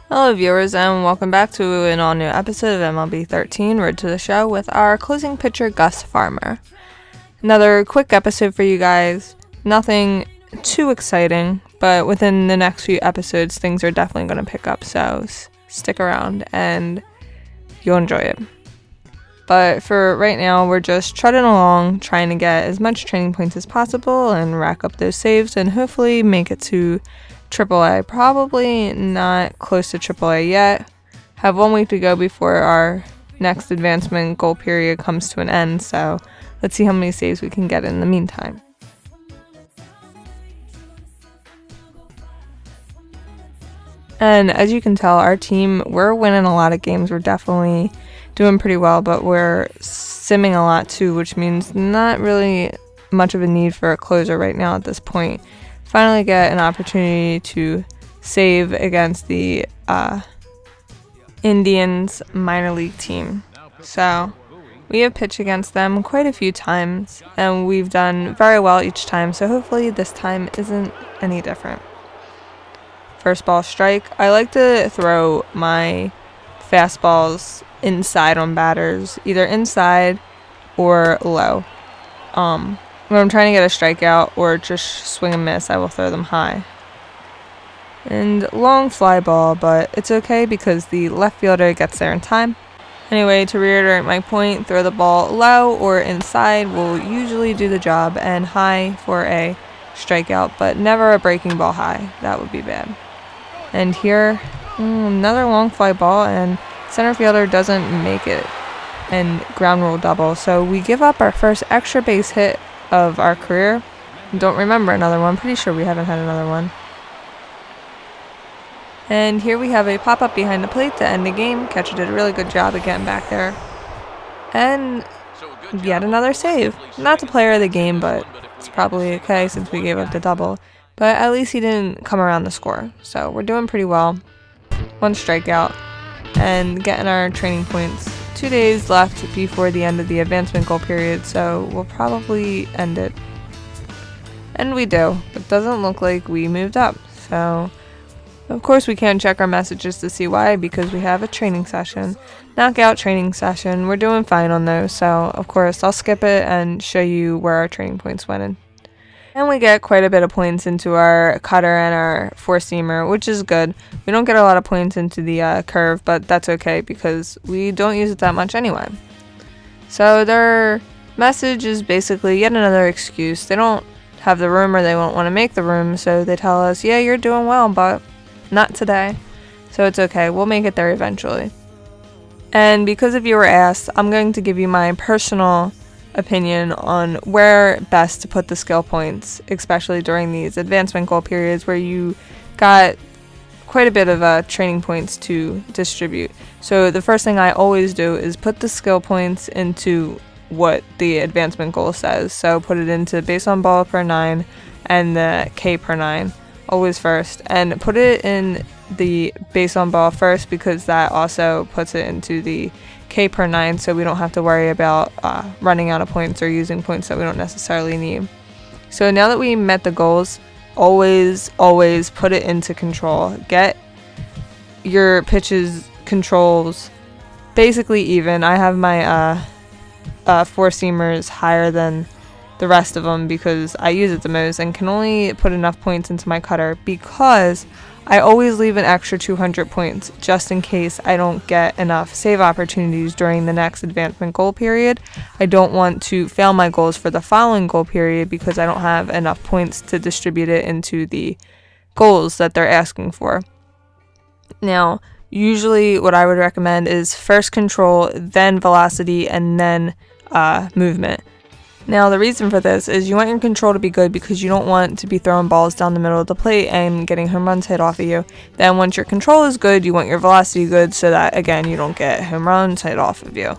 Hello viewers and welcome back to an all new episode of MLB 13 Road to the Show with our closing pitcher Gus Farmer. Another quick episode for you guys, nothing too exciting, but within the next few episodes things are definitely going to pick up, so stick around and you'll enjoy it. But for right now we're just trotting along, trying to get as much training points as possible and rack up those saves and hopefully make it to AAA. Probably not close to AAA yet. Have 1 week to go before our next advancement goal period comes to an end, so let's see how many saves we can get in the meantime. And as you can tell, our team, we're winning a lot of games. We're definitely doing pretty well, but we're simming a lot too, which means not really much of a need for a closer right now at this point. Finally get an opportunity to save against the Indians minor league team. So we have pitched against them quite a few times and we've done very well each time, so hopefully this time isn't any different. First ball strike. I like to throw my fastballs inside on batters, either inside or low. When I'm trying to get a strikeout or just swing and miss, I will throw them high. And long fly ball, but it's okay because the left fielder gets there in time. Anyway, to reiterate my point, throw the ball low or inside will usually do the job, and high for a strikeout, but never a breaking ball high. That would be bad. And here, another long fly ball, and center fielder doesn't make it, and ground rule double. So we give up our first extra base hit of our career. Don't remember another one. Pretty sure we haven't had another one. And here we have a pop-up behind the plate to end the game. Catcher did a really good job of getting back there. And yet another save. Not the player of the game, but it's probably okay since we gave up the double. But at least he didn't come around the score. So we're doing pretty well. 1 strikeout. And getting our training points. 2 days left before the end of the advancement goal period, so we'll probably end it. And we do. It doesn't look like we moved up, so of course we can't check our messages to see why, because we have a training session. Knockout training session. We're doing fine on those, so of course I'll skip it and show you where our training points went in. And we get quite a bit of points into our cutter and our four-seamer, which is good. We don't get a lot of points into the curve, but that's okay because we don't use it that much anyway. So their message is basically yet another excuse. They don't have the room or they won't want to make the room, so they tell us, yeah, you're doing well, but not today. So it's okay. We'll make it there eventually. And because if you were asked, I'm going to give you my personal opinion on where best to put the skill points, especially during these advancement goal periods where you got quite a bit of training points to distribute. So the first thing I always do is put the skill points into what the advancement goal says. So put it into base on ball per 9 and the K per 9 always first, and put it in the base on ball first because that also puts it into the K per 9, so we don't have to worry about running out of points or using points that we don't necessarily need. So now that we met the goals, always put it into control. Get your pitches controls basically even. I have my four-seamers higher than the rest of them because I use it the most and can only put enough points into my cutter because I always leave an extra 200 points just in case I don't get enough save opportunities during the next advancement goal period. I don't want to fail my goals for the following goal period because I don't have enough points to distribute it into the goals that they're asking for. Now, usually what I would recommend is first control, then velocity, and then movement. Now, the reason for this is you want your control to be good because you don't want to be throwing balls down the middle of the plate and getting home runs hit off of you. Then once your control is good, you want your velocity good so that, again, you don't get home runs hit off of you.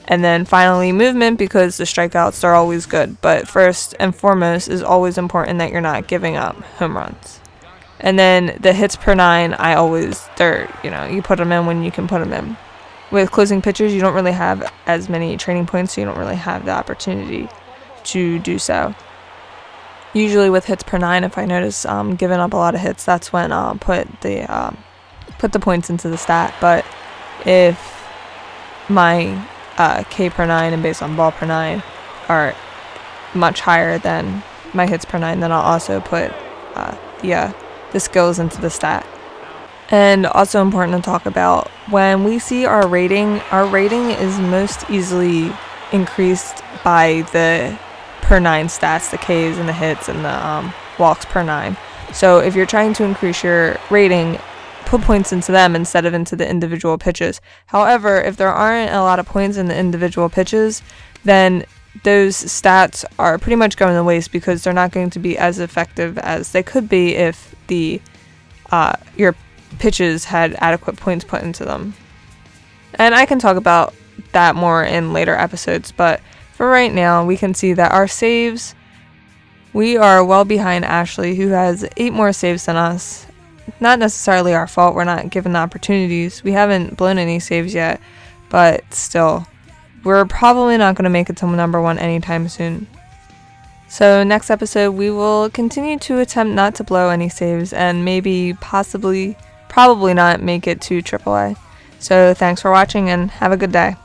And then finally, movement because the strikeouts are always good. But first and foremost is always important that you're not giving up home runs. And then the hits per 9, you put them in when you can put them in. With closing pitchers, you don't really have as many training points, so you don't really have the opportunity to do so. Usually with hits per 9, if I notice giving up a lot of hits, that's when I'll put the put the points into the stat. But if my K per 9 and base on ball per 9 are much higher than my hits per 9, then I'll also put the skills into the stat. And also important to talk about, when we see our rating is most easily increased by the per 9 stats, the Ks and the hits and the walks per 9. So if you're trying to increase your rating, put points into them instead of into the individual pitches. However, if there aren't a lot of points in the individual pitches, then those stats are pretty much going to waste, because they're not going to be as effective as they could be if your pitches had adequate points put into them. And I can talk about that more in later episodes, but for right now, we can see that our saves, we are well behind Ashley, who has 8 more saves than us. Not necessarily our fault, we're not given the opportunities. We haven't blown any saves yet, but still, we're probably not going to make it to number 1 anytime soon. So next episode, we will continue to attempt not to blow any saves and maybe probably not make it to AAA. So thanks for watching and have a good day.